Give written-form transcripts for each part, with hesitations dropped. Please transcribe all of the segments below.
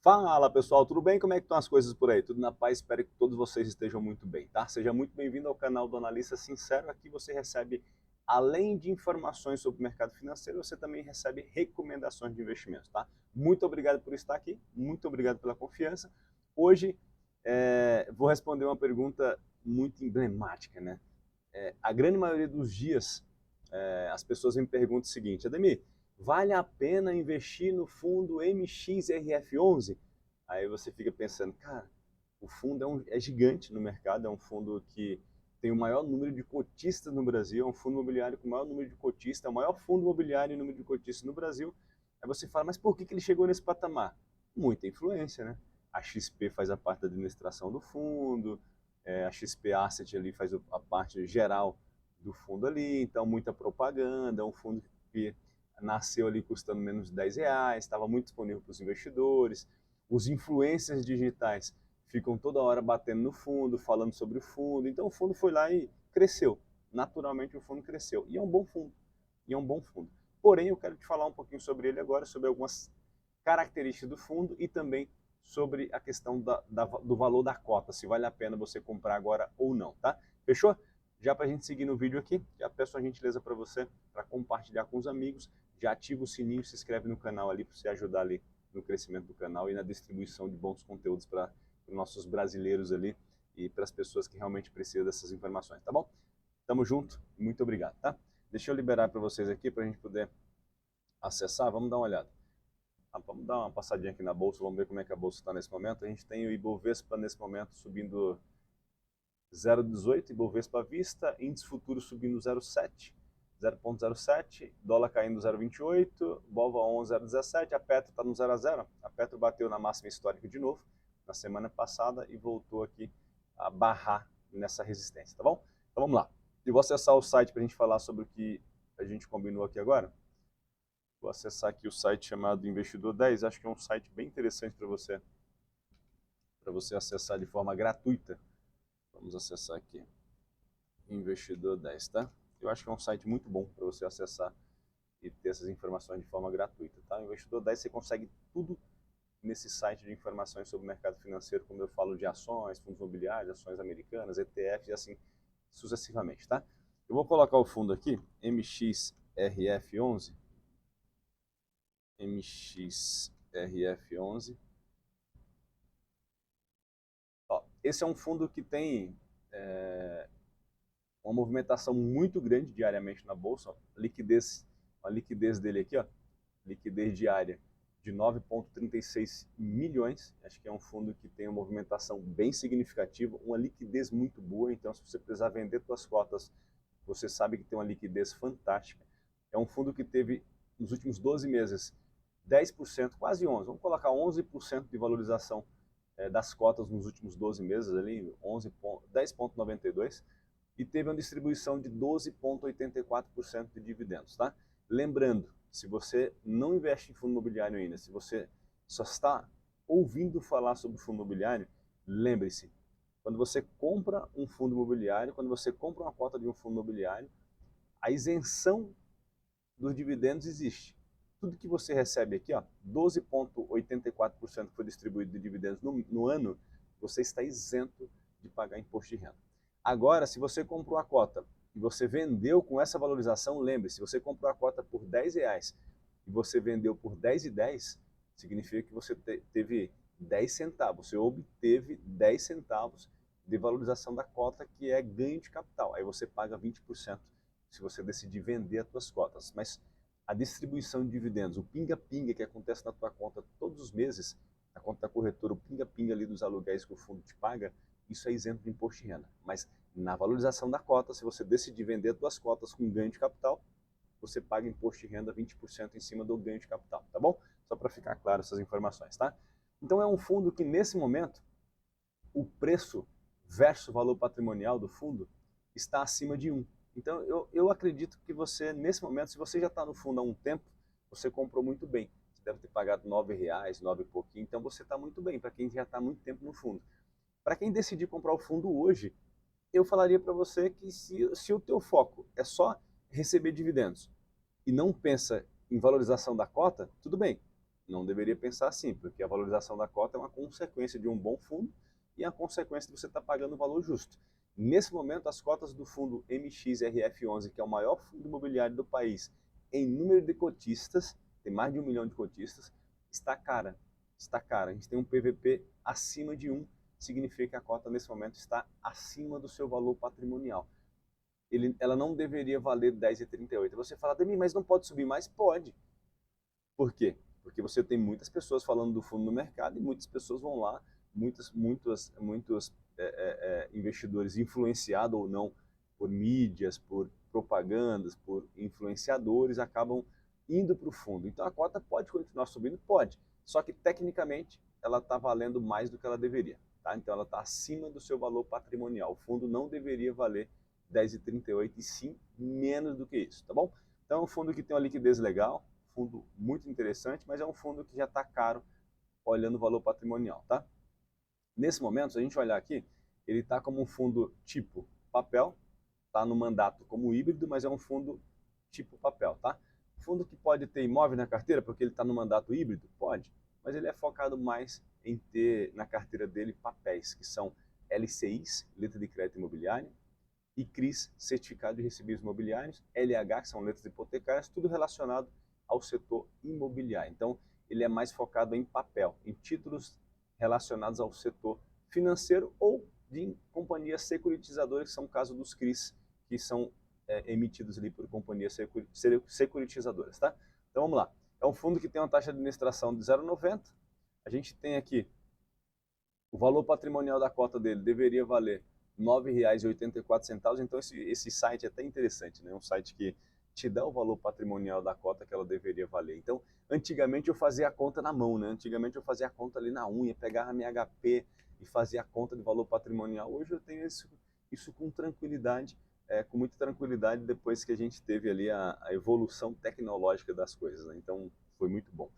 Fala pessoal, tudo bem? Como é que estão as coisas por aí? Tudo na paz? Espero que todos vocês estejam muito bem, tá? Seja muito bem-vindo ao canal do Analista Sincero. Aqui você recebe, além de informações sobre o mercado financeiro, você também recebe recomendações de investimentos, tá? Muito obrigado por estar aqui, muito obrigado pela confiança. Hoje vou responder uma pergunta muito emblemática, né? A grande maioria dos dias as pessoas me perguntam o seguinte: Ademir, vale a pena investir no fundo MXRF11? Aí você fica pensando, cara, o fundo é gigante no mercado, é um fundo que tem o maior número de cotistas no Brasil, é um fundo imobiliário com o maior número de cotistas, é o maior fundo imobiliário em número de cotistas no Brasil. Aí você fala, mas por que ele chegou nesse patamar? Muita influência, né? A XP faz a parte da administração do fundo, a XP Asset ali faz a parte geral do fundo ali, então muita propaganda, um fundo que nasceu ali custando menos de R$ 10, estava muito disponível para os investidores, os influencers digitais ficam toda hora batendo no fundo, falando sobre o fundo, então o fundo foi lá e cresceu, naturalmente o fundo cresceu, e é um bom fundo, e é um bom fundo. Porém, eu quero te falar um pouquinho sobre ele agora, sobre algumas características do fundo e também sobre a questão do valor da cota, se vale a pena você comprar agora ou não, tá? Fechou? Já para a gente seguir no vídeo aqui, já peço a gentileza para você, para compartilhar com os amigos, já ativa o sininho, se inscreve no canal ali, para você ajudar ali no crescimento do canal e na distribuição de bons conteúdos para os nossos brasileiros ali e para as pessoas que realmente precisam dessas informações, tá bom? Tamo junto, muito obrigado, tá? Deixa eu liberar para vocês aqui para a gente poder acessar, vamos dar uma olhada. Vamos dar uma passadinha aqui na bolsa, vamos ver como é que a bolsa está nesse momento. A gente tem o Ibovespa nesse momento subindo 0,18, Ibovespa à vista, índice futuro subindo 0,7, dólar caindo 0,28, Bova 11, 0,17, a Petro está no 0 a 0. A Petro bateu na máxima histórica de novo na semana passada e voltou aqui a barrar nessa resistência, tá bom? Então vamos lá. Eu vou acessar o site para a gente falar sobre o que a gente combinou aqui agora. Vou acessar aqui o site chamado Investidor 10, acho que é um site bem interessante para você acessar de forma gratuita. Vamos acessar aqui, Investidor 10, tá? Eu acho que é um site muito bom para você acessar e ter essas informações de forma gratuita, tá? O Investidor 10 você consegue tudo nesse site de informações sobre o mercado financeiro, como eu falo de ações, fundos imobiliários, ações americanas, ETFs e assim sucessivamente, tá? Eu vou colocar o fundo aqui, MXRF11, MXRF11. Ó, esse é um fundo que tem uma movimentação muito grande diariamente na bolsa. Ó, a liquidez dele aqui, ó, liquidez diária de 9,36 milhões. Acho que é um fundo que tem uma movimentação bem significativa, uma liquidez muito boa. Então, se você precisar vender suas cotas, você sabe que tem uma liquidez fantástica. É um fundo que teve, nos últimos 12 meses, 10%, quase 11%, vamos colocar 11% de valorização das cotas nos últimos 12 meses, ali, 10,92%, e teve uma distribuição de 12,84% de dividendos, tá? Lembrando, se você não investe em fundo imobiliário ainda, se você só está ouvindo falar sobre fundo imobiliário, lembre-se, quando você compra um fundo imobiliário, quando você compra uma cota de um fundo imobiliário, a isenção dos dividendos existe. Tudo que você recebe aqui, 12,84% que foi distribuído de dividendos no ano, você está isento de pagar imposto de renda. Agora, se você comprou a cota e você vendeu com essa valorização, lembre-se, se você comprou a cota por R$ 10 e você vendeu por 10,10, significa que você teve 10 centavos, você obteve 10 centavos de valorização da cota, que é ganho de capital. Aí você paga 20% se você decidir vender as suas cotas. Mas a distribuição de dividendos, o pinga-pinga que acontece na tua conta todos os meses, na conta da corretora, o pinga-pinga ali dos aluguéis que o fundo te paga, isso é isento de imposto de renda. Mas na valorização da cota, se você decidir vender as suas cotas com ganho de capital, você paga imposto de renda 20% em cima do ganho de capital, tá bom? Só para ficar claro essas informações, tá? Então é um fundo que nesse momento, o preço versus o valor patrimonial do fundo está acima de 1. Então, eu acredito que você, nesse momento, se você já está no fundo há um tempo, você comprou muito bem. Você deve ter pagado R$ 9, 9 e pouquinho, então você está muito bem, para quem já está há muito tempo no fundo. Para quem decidir comprar o fundo hoje, eu falaria para você que se o teu foco é só receber dividendos e não pensa em valorização da cota, tudo bem, Não deveria pensar assim, porque a valorização da cota é uma consequência de um bom fundo e a consequência de você estar pagando o valor justo. Nesse momento, as cotas do fundo MXRF11, que é o maior fundo imobiliário do país, em número de cotistas, tem mais de 1 milhão de cotistas, está cara. Está cara. A gente tem um PVP acima de 1, significa que a cota nesse momento está acima do seu valor patrimonial. Ela não deveria valer 10,38. Você fala, Ademir, mas não pode subir mais? Pode. Por quê? Porque você tem muitas pessoas falando do fundo no mercado e muitas pessoas vão lá, muitos investidores influenciados ou não por mídias, por propagandas, por influenciadores, acabam indo para o fundo. Então a cota pode continuar subindo? Pode. Só que tecnicamente ela está valendo mais do que ela deveria. Tá? Então ela está acima do seu valor patrimonial. O fundo não deveria valer 10,38 e sim menos do que isso, tá bom? Então é um fundo que tem uma liquidez legal, fundo muito interessante, mas é um fundo que já está caro olhando o valor patrimonial, tá? Nesse momento, se a gente olhar aqui, ele está como um fundo tipo papel, está no mandato como híbrido, mas é um fundo tipo papel, tá? Fundo que pode ter imóvel na carteira, porque ele está no mandato híbrido? Pode, mas ele é focado mais em ter na carteira dele papéis, que são LCIs, letra de crédito imobiliário, e CRIs, certificado de recebíveis imobiliários, LH, que são letras hipotecárias, tudo relacionado ao setor imobiliário. Então, ele é mais focado em papel, em títulos relacionados ao setor financeiro ou de companhias securitizadoras, que são o caso dos CRIs, que são emitidos ali por companhias securitizadoras, tá? Então, vamos lá. É um fundo que tem uma taxa de administração de 0,90. A gente tem aqui o valor patrimonial da cota dele deveria valer R$ 9,84, então esse site é até interessante, né? Um site que te dá o valor patrimonial da cota que ela deveria valer. Então, antigamente eu fazia a conta na mão, né? Antigamente eu fazia a conta ali na unha, pegava a minha HP e fazia a conta de valor patrimonial. Hoje eu tenho isso com tranquilidade, com muita tranquilidade depois que a gente teve ali a evolução tecnológica das coisas, né? Então, foi muito bom.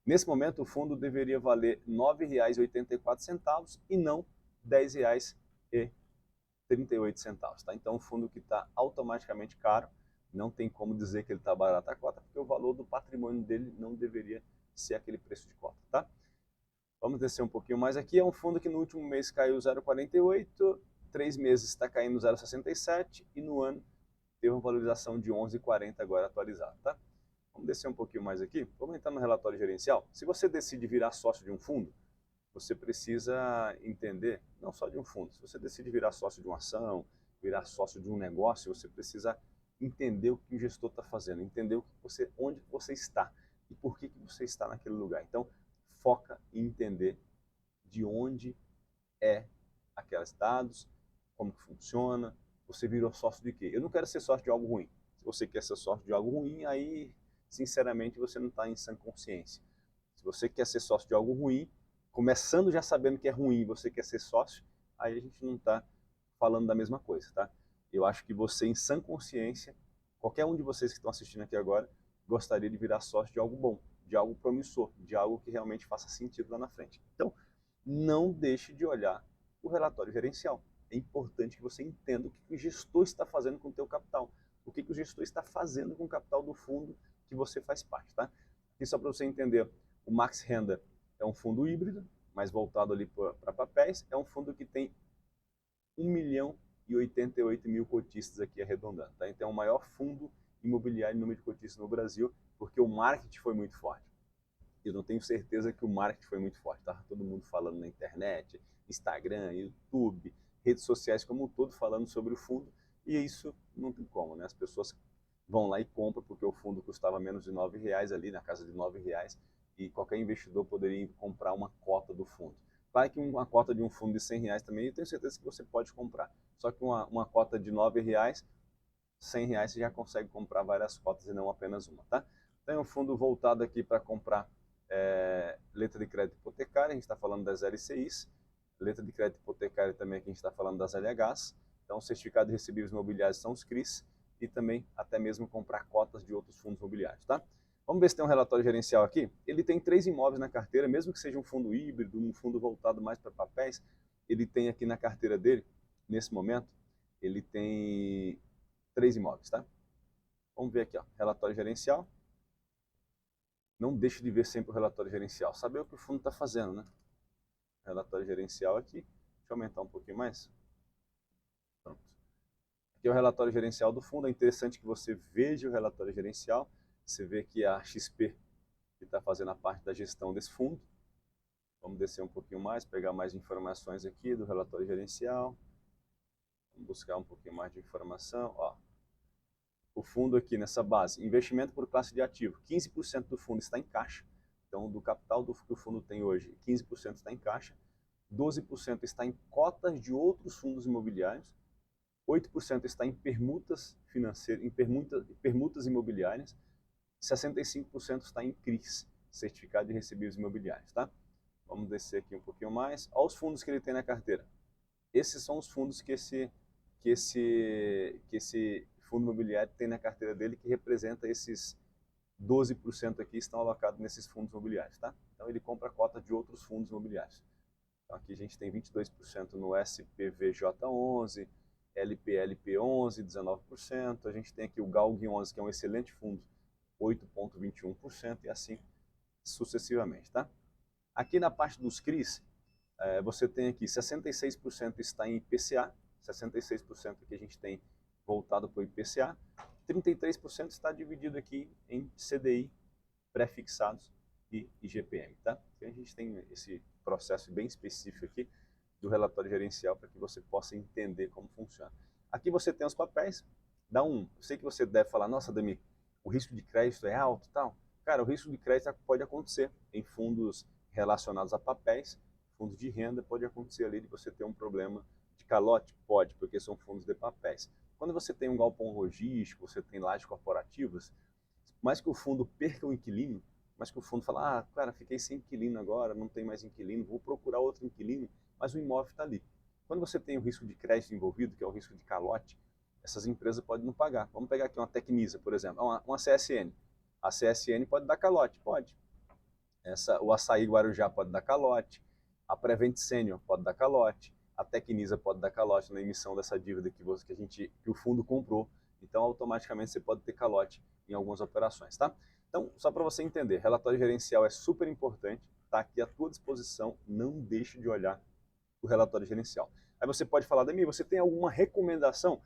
Nesse momento, o fundo deveria valer R$ 9,84 e não R$ 10,38. Tá? Então, o fundo que está automaticamente caro, não tem como dizer que ele está barato a cota, porque o valor do patrimônio dele não deveria ser aquele preço de cota. Tá? Vamos descer um pouquinho mais aqui. É um fundo que no último mês caiu 0,48, 3 meses está caindo 0,67 e no ano teve uma valorização de 11,40 agora atualizado. Tá? Vamos descer um pouquinho mais aqui. Vamos entrar no relatório gerencial. Se você decide virar sócio de um fundo, você precisa entender, não só de um fundo, se você decide virar sócio de uma ação, virar sócio de um negócio, você precisa entender o que o gestor está fazendo, entender onde você está e por que você está naquele lugar. Então, foca em entender de onde é aqueles dados, como que funciona, você virou sócio de quê? Eu não quero ser sócio de algo ruim. Se você quer ser sócio de algo ruim, aí, sinceramente, você não está em sã consciência. Se você quer ser sócio de algo ruim, começando já sabendo que é ruim, você quer ser sócio, aí a gente não está falando da mesma coisa, tá? Eu acho que você, em sã consciência, qualquer um de vocês que estão assistindo aqui agora, gostaria de virar sócio de algo bom, de algo promissor, de algo que realmente faça sentido lá na frente. Então, não deixe de olhar o relatório gerencial. É importante que você entenda o que o gestor está fazendo com o teu capital, o que o gestor está fazendo com o capital do fundo que você faz parte, tá? Aqui só para você entender, o Max Renda é um fundo híbrido, mais voltado ali para papéis, é um fundo que tem 1.088.000 cotistas aqui arredondando, tá? Então é o maior fundo imobiliário em número de cotistas no Brasil, porque o marketing foi muito forte. Eu não tenho certeza que o marketing foi muito forte, tá? Todo mundo falando na internet, Instagram, YouTube, redes sociais como um todo falando sobre o fundo, e isso não tem como, né? As pessoas vão lá e compram porque o fundo custava menos de R$ 9 ali, na casa de R$ 9, e qualquer investidor poderia comprar uma cota do fundo. Claro que uma cota de um fundo de R$ 100 também, eu tenho certeza que você pode comprar. Só que uma cota de R$ 9, R$ 100 você já consegue comprar várias cotas e não apenas uma, tá? Tem um fundo voltado aqui para comprar letra de crédito hipotecária, a gente está falando das LCIs, letra de crédito hipotecária também aqui a gente está falando das LHs, então certificado de recebíveis imobiliários são os CRIs e também até mesmo comprar cotas de outros fundos imobiliários, tá? Vamos ver se tem um relatório gerencial aqui. Ele tem 3 imóveis na carteira, mesmo que seja um fundo híbrido, um fundo voltado mais para papéis, ele tem aqui na carteira dele, nesse momento, ele tem 3 imóveis, tá? Vamos ver aqui, ó, relatório gerencial. não deixe de ver sempre o relatório gerencial. Saber o que o fundo está fazendo, né? Relatório gerencial aqui. Deixa eu aumentar um pouquinho mais. Pronto. Aqui é o relatório gerencial do fundo. É interessante que você veja o relatório gerencial. Você vê que a XP que está fazendo a parte da gestão desse fundo. Vamos descer um pouquinho mais, pegar mais informações aqui do relatório gerencial. Vamos buscar um pouquinho mais de informação. Ó, o fundo aqui nessa base, investimento por classe de ativo. 15% do fundo está em caixa. Então, do capital que o fundo tem hoje, 15% está em caixa. 12% está em cotas de outros fundos imobiliários. 8% está em permutas financeiras, em permutas imobiliárias. 65% está em CRIs, Certificado de Recebíveis Imobiliários, tá? Vamos descer aqui um pouquinho mais. Olha os fundos que ele tem na carteira. Esses são os fundos que esse fundo imobiliário tem na carteira dele, que representa esses 12% aqui estão alocados nesses fundos imobiliários, tá? Então ele compra a cota de outros fundos imobiliários. Então aqui a gente tem 22% no SPVJ11, LPLP11, 19%. A gente tem aqui o GALG11, que é um excelente fundo, 8,21% e assim sucessivamente, tá? Aqui na parte dos CRIs, você tem aqui 66% está em IPCA, 66% que a gente tem voltado para o IPCA, 33% está dividido aqui em CDI, pré-fixados e IGPM, tá? Então a gente tem esse processo bem específico aqui do relatório gerencial para que você possa entender como funciona. Aqui você tem os papéis, eu sei que você deve falar, nossa, Dami, o risco de crédito é alto e tal. Cara, o risco de crédito pode acontecer em fundos relacionados a papéis, fundos de renda, pode acontecer ali de você ter um problema de calote? Pode, porque são fundos de papéis. Quando você tem um galpão logístico, você tem lajes corporativas, mais que o fundo perca o inquilino, mais que o fundo fala, ah, cara, fiquei sem inquilino agora, não tem mais inquilino, vou procurar outro inquilino, mas o imóvel está ali. Quando você tem o risco de crédito envolvido, que é o risco de calote, essas empresas podem não pagar. Vamos pegar aqui uma Tecnisa, por exemplo, uma CSN. A CSN pode dar calote? Pode. O Açaí Guarujá pode dar calote, a Prevent Senior pode dar calote, a Tecnisa pode dar calote na emissão dessa dívida que o fundo comprou. Então, automaticamente, você pode ter calote em algumas operações, tá? Então, só para você entender, relatório gerencial é super importante, está aqui à tua disposição, não deixe de olhar o relatório gerencial. Aí você pode falar, Demi, você tem alguma recomendação?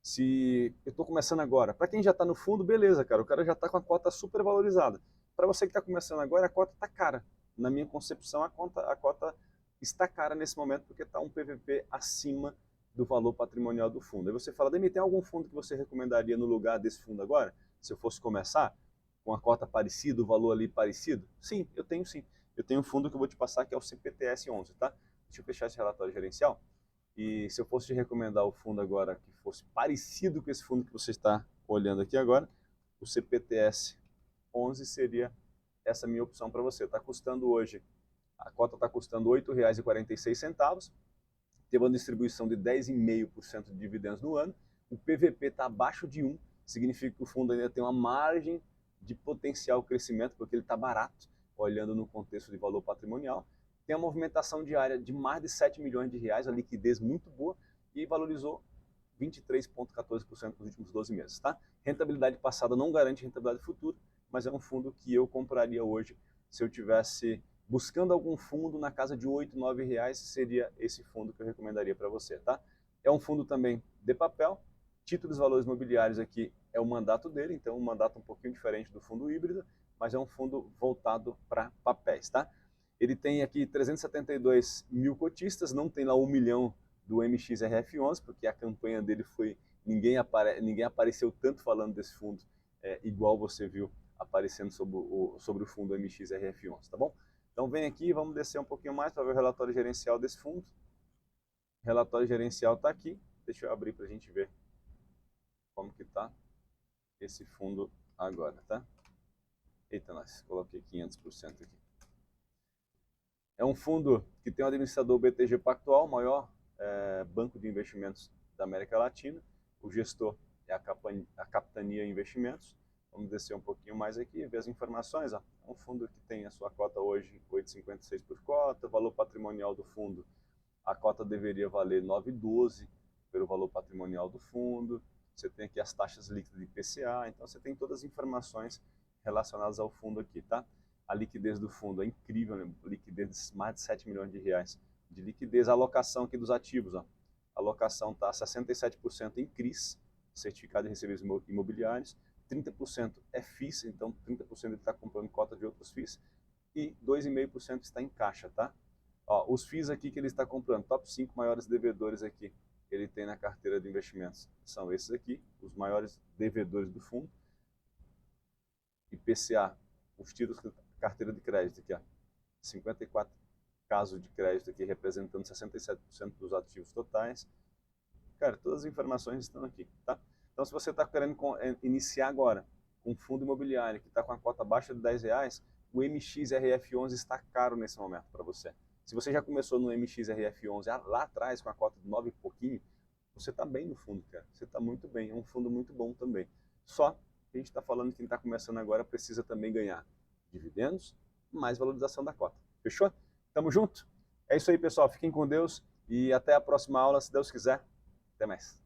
Se eu estou começando agora, para quem já está no fundo, beleza, cara, o cara já está com a cota super valorizada. Para você que está começando agora, a cota está cara. Na minha concepção, a cota está cara nesse momento porque está um PVP acima do valor patrimonial do fundo. Aí você fala, Demi, tem algum fundo que você recomendaria no lugar desse fundo agora? Se eu fosse começar com a cota parecida, o valor ali parecido? Sim, eu tenho sim. Eu tenho um fundo que eu vou te passar que é o CPTS 11, tá? Deixa eu fechar esse relatório gerencial. E se eu fosse te recomendar o fundo agora que fosse parecido com esse fundo que você está olhando aqui agora, o CPTS 11 seria essa minha opção para você. Está custando hoje, a cota está custando R$ 8,46, teve uma distribuição de 10,5% de dividendos no ano, o PVP está abaixo de 1, significa que o fundo ainda tem uma margem de potencial crescimento, porque ele está barato, olhando no contexto de valor patrimonial, tem uma movimentação diária de mais de 7 milhões de reais, a liquidez muito boa, e valorizou 23,14% nos últimos 12 meses, tá? Rentabilidade passada não garante rentabilidade futura, mas é um fundo que eu compraria hoje se eu tivesse buscando algum fundo na casa de R$ 8, R$ 9, seria esse fundo que eu recomendaria para você, tá? É um fundo também de papel, títulos valores imobiliários aqui é o mandato dele, então um mandato um pouquinho diferente do fundo híbrido, mas é um fundo voltado para papéis, tá? Ele tem aqui 372 mil cotistas, não tem lá 1 milhão do MXRF11, porque a campanha dele foi, ninguém apareceu tanto falando desse fundo, igual você viu aparecendo sobre o fundo MXRF11, tá bom? Então vem aqui, vamos descer um pouquinho mais para ver o relatório gerencial desse fundo. O relatório gerencial está aqui, deixa eu abrir para a gente ver como que está esse fundo agora, tá? Eita, nós, coloquei 500% aqui. É um fundo que tem o administrador BTG Pactual, maior banco de investimentos da América Latina. O gestor é a Capitania Investimentos. Vamos descer um pouquinho mais aqui e ver as informações. Ó. É um fundo que tem a sua cota hoje 8,56 por cota, o valor patrimonial do fundo, a cota deveria valer 9,12 pelo valor patrimonial do fundo. Você tem aqui as taxas líquidas de IPCA, então você tem todas as informações relacionadas ao fundo aqui, tá? A liquidez do fundo é incrível, né? Liquidez de mais de 7 milhões de reais de liquidez. A alocação aqui dos ativos, ó. A alocação está 67% em CRIs, certificado de recebíveis imobiliários, 30% é FIIs, então 30% ele está comprando cota de outros FIIs, e 2,5% está em caixa, tá? Ó, os FIIs aqui que ele está comprando, top 5 maiores devedores aqui, ele tem na carteira de investimentos. São esses aqui, os maiores devedores do fundo. IPCA, os títulos da carteira de crédito aqui, ó, 54 casos de crédito aqui, representando 67% dos ativos totais. Cara, todas as informações estão aqui, tá? Então, se você está querendo iniciar agora com um fundo imobiliário que está com a cota abaixo de R$10, o MXRF11 está caro nesse momento para você. Se você já começou no MXRF11 lá atrás com a cota de 9 e pouquinho, você está bem no fundo, cara. Você está muito bem, é um fundo muito bom também. Só que a gente está falando que quem está começando agora precisa também ganhar dividendos, mais valorização da cota. Fechou? Tamo junto? É isso aí, pessoal. Fiquem com Deus e até a próxima aula, se Deus quiser. Até mais.